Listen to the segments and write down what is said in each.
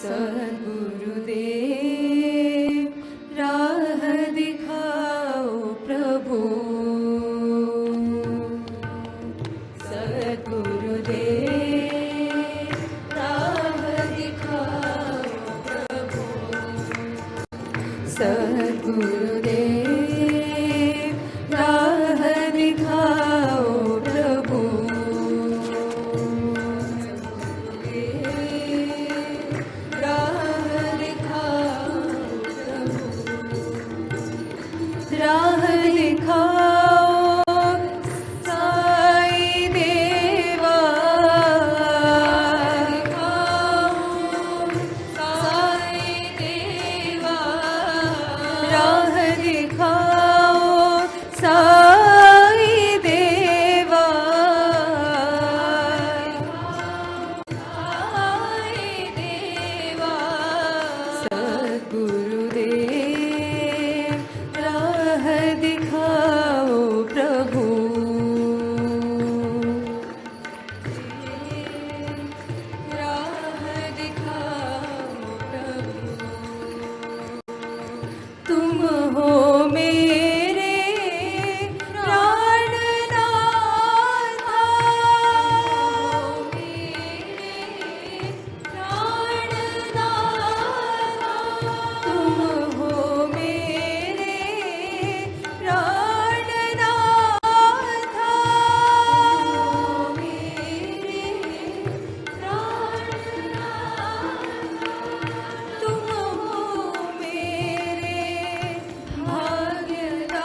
सद्गुरुदेव राह दिखाओ प्रभु। सद्गुरुदेव राह दिखाओ प्रभु। सद्गुरुदेव राह दिखाओ प्रभु। राह दिखाओ साईं देवा। साईं देवा राह दिखाओ साईं देवा। साईं देवा सद्गुरुदेव राह दिखाओ प्रभु। राह दिखाओ प्रभु। तुम हो मेरे प्राणनाथा। मेरे प्राणनाथा। तुम हो मेरे प्राणनाथा। मेरे प्राणनाथा। तुम हो मेरे भाग्यदाता।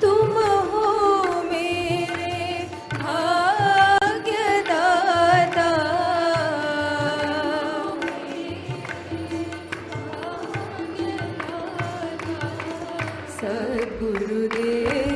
तुम हो मेरे भाग्यदाता। सद्गुरुदेव